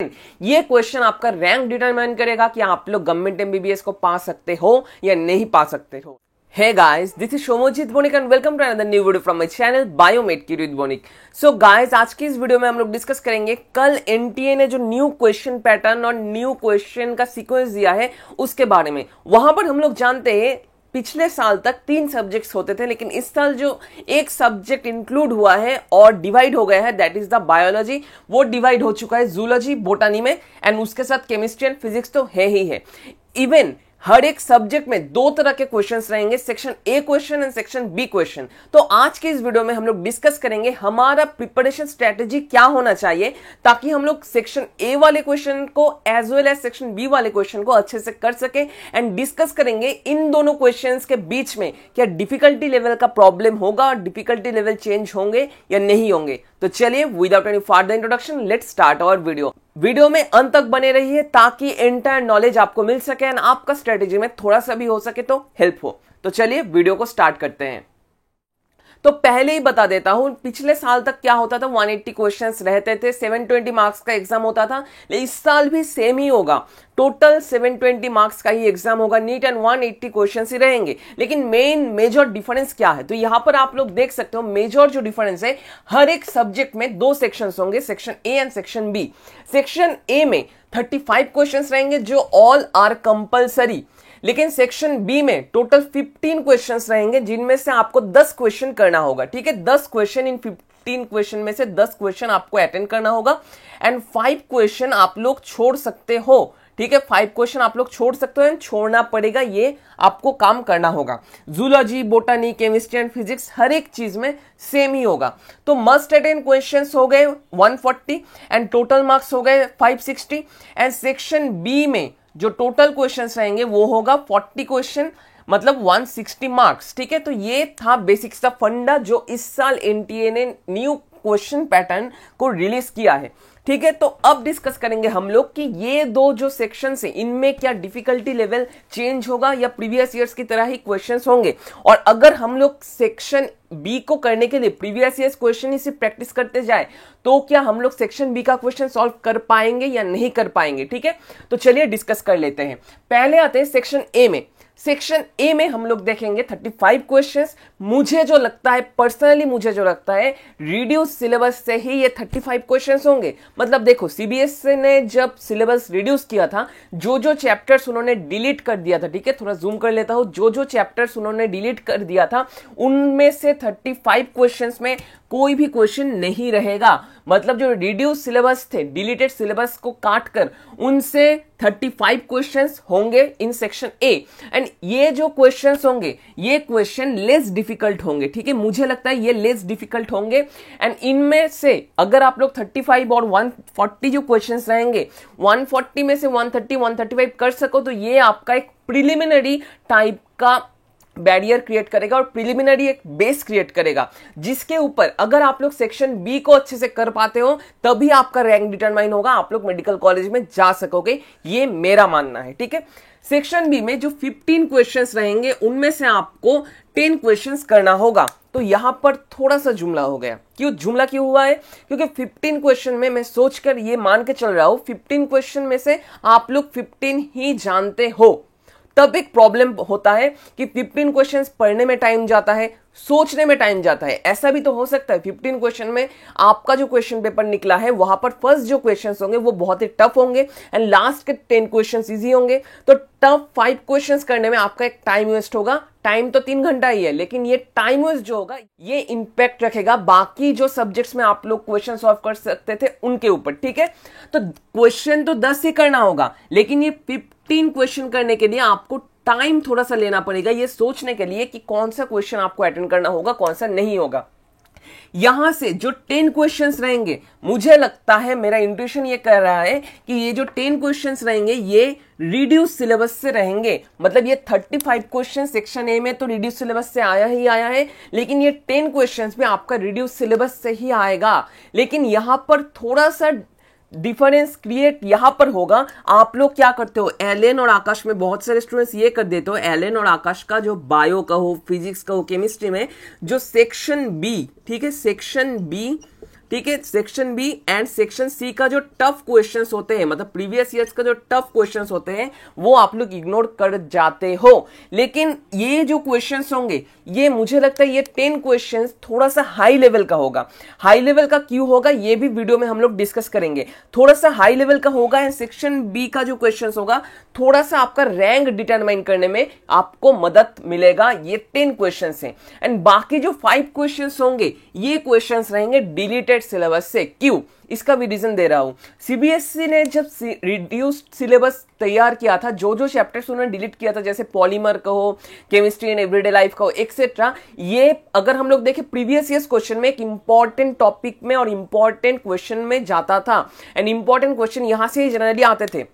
ये क्वेश्चन आपका rank determine करेगा कि आप लोग गवर्नमेंट एमबीबीएस को पा सकते हो या नहीं पा सकते हो। Hey guys, this is Shomojit Bonik and welcome to another new video from my channel Biomed Kid with Bonik। So guys, आज की इस वीडियो में हम लोग डिस्कस करेंगे कल एनटीए ने जो न्यू क्वेश्चन पैटर्न और न्यू क्वेश्चन का सीक्वेंस दिया है उसके बारे में। वहां पर हम लोग जानते हैं पिछले साल तक 3 सब्जेक्ट्स होते थे, लेकिन इस साल जो एक सब्जेक्ट इंक्लूड हुआ है और डिवाइड हो गया है दैट इज द बायोलॉजी। वो डिवाइड हो चुका है जूलॉजी बोटानी में एंड उसके साथ केमिस्ट्री एंड फिजिक्स तो है ही है। इवन हर एक सब्जेक्ट में 2 तरह के क्वेश्चंस रहेंगे, section A question and section B question. तो आज के इस वीडियो में हम लोग डिस्कस करेंगे हमारा प्रिपरेशन स्ट्रेटेजी क्या होना चाहिए ताकि हम लोग सेक्शन ए वाले क्वेश्चन को as well as section B वाले क्वेश्चन को अच्छे से कर सके एंड डिस्कस करेंगे इन दोनों क्वेश्चंस के बीच में क्या डिफिकल्टी लेवल का प्रॉब्लम होगा और डिफिकल्टी लेवल चेंज होंगे या नहीं होंगे। तो चलिए without any further introduction let's start our video में अंत तक बने रहिए ताकि एंटायर नॉलेज आपको मिल सके एंड आपका स्ट्रेटेजी में थोड़ा सा भी हो सके तो हेल्प हो। तो चलिए वीडियो को स्टार्ट करते हैं। तो पहले ही बता देता हूं पिछले साल तक क्या होता था, 180 क्वेश्चंस रहते थे, 720 मार्क्स का एग्जाम होता था। लेकिन इस साल भी सेम ही होगा, टोटल 720 मार्क्स का ही एग्जाम होगा, नीट एंड 180 क्वेश्चंस ही रहेंगे। लेकिन मेजर डिफरेंस क्या है, तो यहां पर आप लोग देख सकते हो मेजर जो डिफरेंस है, हर एक सब्जेक्ट में 2 सेक्शंस होंगे, section A and section B. Section A में 35 क्वेश्चंस रहेंगे जो ऑल आर कंपलसरी, लेकिन सेक्शन बी में टोटल 15 क्वेश्चंस रहेंगे जिनमें से आपको 10 क्वेश्चन करना होगा। ठीक है, 10 क्वेश्चन इन 15 क्वेश्चन में से 10 क्वेश्चन आपको अटेंड करना होगा एंड 5 क्वेश्चन आप लोग छोड़ सकते हो। ठीक है, 5 क्वेश्चन आप लोग छोड़ सकते हो एंड छोड़ना पड़ेगा, ये आपको काम करना होगा। Zoology, botany, chemistry and physics हर एक चीज में सेम ही होगा। तो मस्ट अटेंड क्वेश्चंस हो गए 140 एंड टोटल मार्क्स हो गए 560 एंड सेक्शन बी में जो टोटल क्वेश्चंस रहेंगे वो होगा 40 क्वेश्चन, मतलब 160 मार्क्स। ठीक है, तो ये था बेसिक्स का फंडा जो इस साल एनटीए ने न्यू क्वेश्चन पैटर्न को रिलीज किया है। ठीक है, तो अब डिस्कस करेंगे हम लोग कि ये 2 जो सेक्शंस हैं इनमें क्या डिफिकल्टी लेवल चेंज होगा या प्रीवियस ईयर्स की तरह ही क्वेश्चंस होंगे। और अगर हम लोग सेक्शन बी को करने के लिए प्रीवियस ईयर्स क्वेश्चन ही सिर्फ प्रैक्टिस करते जाए तो क्या हम लोग सेक्शन बी का क्वेश्चन सॉल्व कर पाएंगे या नहीं कर पाएंगे। ठीक है, तो चलिए डिस्कस कर लेते हैं। पहले आते हैं सेक्शन ए में। सेक्शन ए में हम लोग देखेंगे 35 क्वेश्चंस। मुझे जो लगता है, पर्सनली मुझे जो लगता है, रिड्यूस सिलेबस से ही ये 35 क्वेश्चंस होंगे। मतलब देखो, सीबीएसई ने जब सिलेबस रिड्यूस किया था, जो चैप्टर्स उन्होंने डिलीट कर दिया था, ठीक है, थोड़ा जूम कर लेता हूं, जो चैप्टर्स उन्होंने डिलीट कर दिया था उनमें से 35 क्वेश्चंस में कोई भी क्वेश्चन नहीं रहेगा। मतलब जो रिड्यूस सिलेबस थे, डिलीटेड सिलेबस को काट कर उनसे 35 क्वेश्चंस होंगे इन सेक्शन ए एंड ये जो क्वेश्चंस होंगे ये क्वेश्चन लेस डिफिकल्ट होंगे। ठीक है, मुझे लगता है ये लेस डिफिकल्ट होंगे एंड इनमें से अगर आप लोग 35 और 140 जो क्वेश्चंस रहेंगे 140 में से 130 135 कर सको तो ये आपका एक प्रिलिमिनरी टाइप का बैरियर क्रिएट करेगा और प्रिलिमिनरी एक बेस क्रिएट करेगा जिसके ऊपर अगर आप लोग सेक्शन बी को अच्छे से कर पाते हो तभी आपका रैंक डिटरमाइन होगा, आप लोग मेडिकल कॉलेज में जा सकोगे, ये मेरा मानना है। ठीक है, सेक्शन बी में जो 15 क्वेश्चंस रहेंगे उनमें से आपको 10 क्वेश्चंस करना होगा। तो यहां पर थोड़ा सा जुमला हो गया। जुमला क्यों हुआ है? क्योंकि 15 क्वेश्चन में मैं सोचकर ये मान के चल रहा हूं 15 क्वेश्चन में से आप लोग 15 ही जानते हो, तब एक प्रॉब्लम होता है कि 15 क्वेश्चंस पढ़ने में टाइम जाता है, सोचने में टाइम जाता है। ऐसा भी तो हो सकता है 15 क्वेश्चन में आपका जो क्वेश्चन पेपर निकला है वहां पर फर्स्ट जो क्वेश्चंस होंगे वो बहुत ही टफ होंगे एंड लास्ट के 10 क्वेश्चंस इजी होंगे। तो टफ 5 क्वेश्चंस करने में आपका एक टाइम वेस्ट होगा। टाइम तो 3 घंटा ही है, लेकिन ये टाइम वेस्ट जो होगा ये इंपैक्ट रखेगा बाकी जो सब्जेक्ट्स में आप लोग क्वेश्चन सॉल्व कर सकते थे उनके ऊपर। ठीक है, तो क्वेश्चन तो 10 ही करना होगा, लेकिन ये 15 क्वेश्चन करने के लिए आपको टाइम थोड़ा सा लेना पड़ेगा ये सोचने के लिए कि कौन सा क्वेश्चन आपको अटेंड करना होगा, कौन सा नहीं होगा। यहां से जो 10 क्वेश्चंस रहेंगे, मुझे लगता है, मेरा इंट्यूशन ये कह रहा है कि ये जो 10 क्वेश्चंस रहेंगे ये रिड्यूस सिलेबस से रहेंगे। मतलब ये 35 क्वेश्चन सेक्शन ए में तो रिड्यूस सिलेबस से आया है, लेकिन ये 10 क्वेश्चंस भी आपका रिड्यूस सिलेबस से ही आएगा। लेकिन यहां पर थोड़ा सा डिफरेंस क्रिएट यहां पर होगा। आप लोग क्या करते हो, एलन और आकाश में बहुत सारे स्टूडेंट्स ये कर देते हो, एलन और आकाश का जो बायो का हो, फिजिक्स का हो, केमिस्ट्री में जो सेक्शन बी, ठीक है, सेक्शन बी ठीक है, section B and section C का जो टफ क्वेश्चंस होते हैं, मतलब प्रीवियस ईयर्स का जो टफ क्वेश्चंस होते हैं वो आप लोग इग्नोर कर जाते हो। लेकिन ये जो क्वेश्चंस होंगे ये मुझे लगता है ये 10 क्वेश्चंस थोड़ा सा हाई लेवल का होगा। हाई लेवल का क्यों होगा ये भी वीडियो में हम लोग डिस्कस करेंगे। थोड़ा सा हाई लेवल का होगा एंड सेक्शन बी का जो क्वेश्चंस होगा थोड़ा सा आपका रैंक डिटरमाइन करने में आपको मदद मिलेगा। ये 10 क्वेश्चंस हैं एंड बाकी जो 5 क्वेश्चंस होंगे ये क्वेश्चंस रहेंगे डिलीटेड सिलेबस से। क्यों, इसका भी रीजन दे रहा हूं। सीबीएसई ने जब रिड्यूस्ड सिलेबस तैयार किया था, जो चैप्टर्स उन्होंने डिलीट किया था, जैसे पॉलीमर का हो, केमिस्ट्री एंड एवरीडे लाइफ का हो, एक्सेट्रा, ये अगर हम लोग देखें प्रीवियस ईयर्स क्वेश्चन में एक इंपॉर्टेंट टॉपिक में और इंपॉर्टेंट क्वेश्चन में जाता था एंड इंपॉर्टेंट क्वेश्चन यहां से जनरली आते थे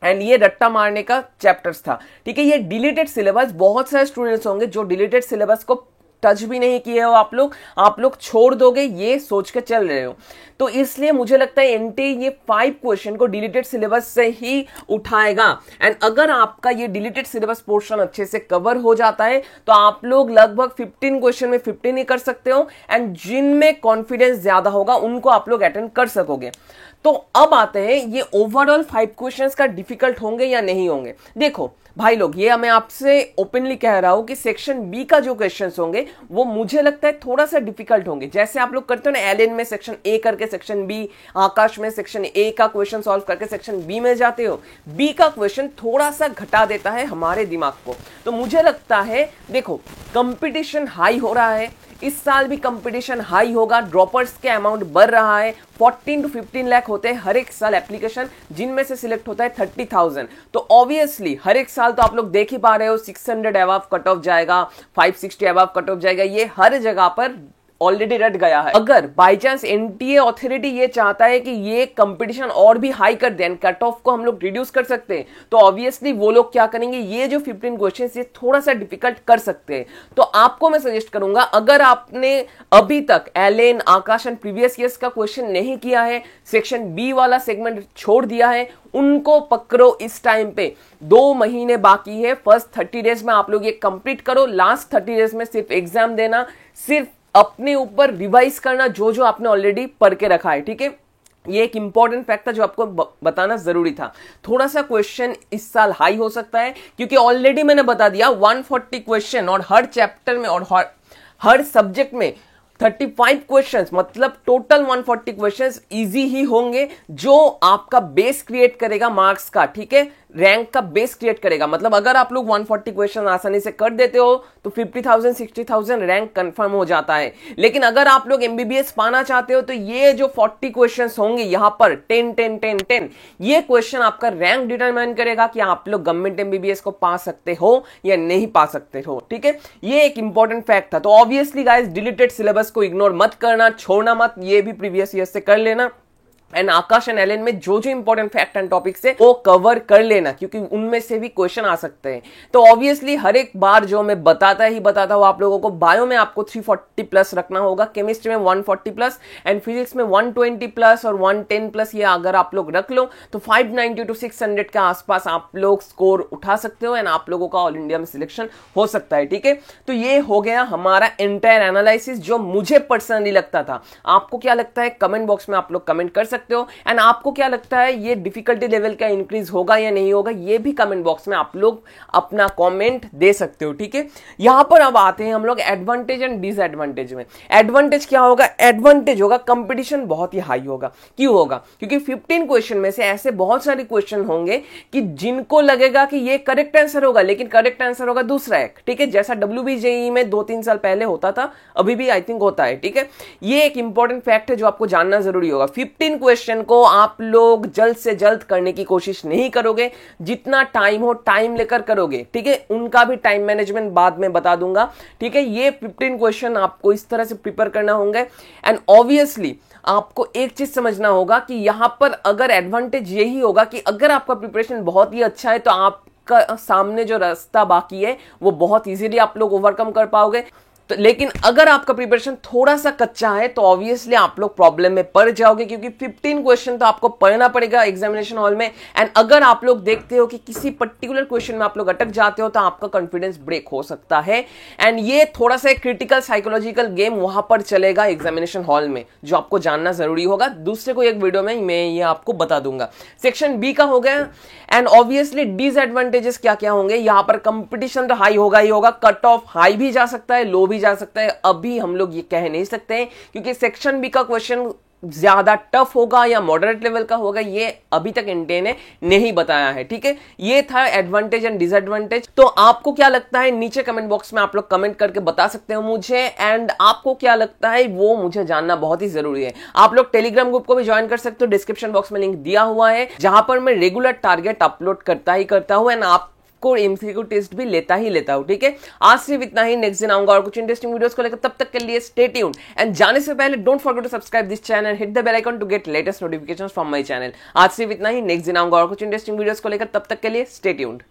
एंड ये रट्टा मारने का चैप्टर्स था। ठीक है, ये डिलीटेड सिलेबस, बहुत सारे स्टूडेंट्स होंगे जो डिलीटेड सिलेबस को टच भी नहीं किए हो, आप लोग छोड़ दोगे ये सोच के चल रहे हो। तो इसलिए मुझे लगता है एनटी ये 5 क्वेश्चन को डिलीटेड सिलेबस से ही उठाएगा एंड अगर आपका ये डिलीटेड सिलेबस पोर्शन अच्छे से कवर हो जाता है तो आप लोग लगभग 15 क्वेश्चन में 15 ही कर सकते हो एंड जिनमें कॉन्फिडेंस ज्यादा होगा उनको आप लोग अटेंड कर सकोगे। तो अब आते हैं ये ओवरऑल 5 क्वेश्चंस का डिफिकल्ट होंगे या नहीं होंगे। देखो भाई लोग, ये मैं आपसे ओपनली कह रहा हूं कि सेक्शन बी का जो क्वेश्चंस होंगे वो मुझे लगता है थोड़ा सा डिफिकल्ट होंगे। जैसे आप लोग करते हो ना एलएन में सेक्शन ए करके सेक्शन बी, आकाश में सेक्शन ए का क्वेश्चन सॉल्व करके सेक्शन बी में जाते हो, बी का क्वेश्चन थोड़ा सा घटा देता है हमारे दिमाग को। तो मुझे लगता है देखो कंपटीशन हाई हो रहा है, इस साल भी कंपटीशन हाई होगा, ड्रॉपर्स के अमाउंट बढ़ रहा है, 14 to 15 लाख होते हैं हर एक साल एप्लीकेशन, जिनमें से सिलेक्ट होता है 30,000। तो ऑब्वियसली हर एक साल तो आप लोग देख ही पा रहे हो 600 अबव कट ऑफ जाएगा, 560 अबव कट ऑफ जाएगा, ये हर जगह पर ऑलरेडी रट गया है। अगर बाई चांस एनटीए ऑथोरिटी ये चाहता है कि ये कंपटीशन और भी हाई कर दें, कट ऑफ को हम लोग रिड्यूस कर सकते हैं, तो ऑब्वियसली वो लोग क्या करेंगे, ये जो 15 क्वेश्चन ये थोड़ा सा डिफिकल्ट कर सकते हैं। तो आपको मैं सजेस्ट करूंगा, अगर आपने अभी तक एलएन, आकाश एंड प्रीवियस ईयर्स का क्वेश्चन नहीं किया है, सेक्शन बी वाला सेगमेंट छोड़ दिया है, उनको पकड़ो इस टाइम पे। 2 महीने बाकी है, फर्स्ट 30 डेज में आप लोग ये कंप्लीट करो। लास्ट 30 डेज में सिर्फ एग्जाम देना, सिर्फ अपने ऊपर रिवाइज करना जो आपने ऑलरेडी पढ़ के रखा है। ठीक है, ये एक इंपॉर्टेंट फैक्ट था जो आपको बताना जरूरी था। थोड़ा सा क्वेश्चन इस साल हाई हो सकता है क्योंकि ऑलरेडी मैंने बता दिया 140 क्वेश्चन और हर चैप्टर में और हर सब्जेक्ट में 35 क्वेश्चंस, मतलब टोटल 140 क्वेश्चंस इजी ही होंगे जो आपका बेस क्रिएट करेगा मार्क्स का। ठीक है, रैंक का बेस क्रिएट करेगा। मतलब अगर आप लोग 140 क्वेश्चन आसानी से कर देते हो तो 50,000 60,000 रैंक कंफर्म हो जाता है। लेकिन अगर आप लोग एमबीबीएस पाना चाहते हो तो ये जो 40 क्वेश्चंस होंगे यहां पर 10 ये क्वेश्चन आपका रैंक डिटरमाइन करेगा कि आप लोग गवर्नमेंट एमबीबीएस को पा सकते हो या नहीं पा सकते हो। ठीक है, ये एक इंपॉर्टेंट फैक्ट था। तो ऑब्वियसली गाइस डिलीटेड सिलेबस को इग्नोर मत करना, छोड़ना मत, ये भी प्रीवियस ईयर से कर लेना एंड आकाश एंड एलएन में जो इंपॉर्टेंट फैक्ट एंड टॉपिक्स है वो कवर कर लेना क्योंकि उनमें से भी क्वेश्चन आ सकते हैं। तो ऑब्वियसली हर एक बार जो मैं बताता हूं आप लोगों को, बायो में आपको 340 प्लस रखना होगा, केमिस्ट्री में 140 प्लस एंड फिजिक्स में 120 प्लस और 110 प्लस। ये अगर आप लोग रख लो तो 590 to 600 के आसपास आप लोग स्कोर उठा सकते हो एंड आप लोगों का ऑल इंडिया में सिलेक्शन हो सकता है। ठीक है, तो ये हो गया हमारा एंटायर एनालिसिस जो मुझे पर्सनली लगता था। आपको क्या लगता है कमेंट बॉक्स में आप लोग कमेंट कर सकते हो एंड आपको क्या लगता है ये डिफिकल्टी लेवल का इंक्रीज होगा या नहीं होगा, ये भी कमेंट बॉक्स में आप लोग अपना कमेंट दे सकते हो। ठीक है, यहां पर अब आते हैं हम लोग एडवांटेज एंड डिसएडवांटेज में। एडवांटेज क्या होगा? एडवांटेज होगा कंपटीशन बहुत ही हाई होगा। क्यों होगा? क्योंकि 15 क्वेश्चन में से ऐसे बहुत सारे क्वेश्चन होंगे कि जिनको लगेगा कि ये करेक्ट आंसर होगा, लेकिन करेक्ट आंसर होगा दूसरा एक। ठीक है, जैसा WBJEE में 2-3 साल पहले होता था, अभी भी आई थिंक होता है। ठीक है, ये एक इंपॉर्टेंट फैक्ट है जो आपको जानना जरूरी होगा। 15 क्वेश्चन को आप लोग जल्द से जल्द करने की कोशिश नहीं करोगे, जितना टाइम हो टाइम लेकर करोगे। ठीक है, उनका भी टाइम मैनेजमेंट बाद में बता दूंगा। ठीक है, ये 15 क्वेश्चन आपको इस तरह से प्रिपेयर करना होंगे एंड ऑब्वियसली आपको एक चीज समझना होगा कि यहां पर अगर एडवांटेज यही होगा कि अगर आपका प्रिपरेशन बहुत ही अच्छा है तो आपका सामने जो रास्ता बाकी है वो बहुत इजीली आप लोग ओवरकम कर पाओगे। तो लेकिन अगर आपका प्रिपरेशन थोड़ा सा कच्चा है तो ऑब्वियसली आप लोग प्रॉब्लम में पड़ जाओगे, क्योंकि 15 क्वेश्चन तो आपको पढ़ना पड़ेगा एग्जामिनेशन हॉल में। एंड अगर आप लोग देखते हो कि किसी पर्टिकुलर क्वेश्चन में आप लोग अटक जाते हो तो आपका कॉन्फिडेंस ब्रेक हो सकता है। एंड ये थोड़ा सा एक क्रिटिकल साइकोलॉजिकल गेम वहां पर चलेगा एग्जामिनेशन हॉल में, जो आपको जानना जरूरी होगा। दूसरे को एक वीडियो में मैं ये आपको बता दूंगा। सेक्शन बी का हो गया। एंड ऑब्वियसली डिसएडवांटेजेस क्या क्या होंगे, यहां पर कंपटीशन तो हाई होगा ही होगा, कट ऑफ हाई भी जा सकता है, लो भी जा सकता है। अभी हम लोग ये कह नहीं सकते हैं, क्योंकि सेक्शन बी का क्वेश्चन ज्यादा टफ होगा या मॉडरेट लेवल का होगा, ये अभी तक इंटे ने नहीं बताया है। ठीक है, ये था एडवांटेज एंड डिसएडवांटेज। तो आपको क्या लगता है नीचे कमेंट बॉक्स में आप लोग कमेंट करके बता सकते हो मुझे। एंड आपको क्या लगता है वो मुझे जानना बहुत ही जरूरी है। आप लोग टेलीग्राम ग्रुप को भी ज्वाइन कर सकते हो, डिस्क्रिप्शन बॉक्स में लिंक दिया हुआ है, जहां पर मैं रेगुलर टारगेट अपलोड करता ही करता हूं। एंड आप को एमसीक्यू टेस्ट भी लेता हूं। ठीक है, आज सिर्फ इतना ही। नेक्स्ट दिन आऊंगा और कुछ इंटरेस्टिंग वीडियोस को लेकर। तब तक के लिए स्टे ट्यून्ड। एंड जाने से पहले don't forget to subscribe this channel, hit the bell icon to get latest notifications from my channel. आज सिर्फ इतना ही। नेक्स्ट दिन आऊंगा और कुछ इंटरेस्टिंग वीडियोस को लेकर। तब तक के लिए स्टे ट्यून्ड।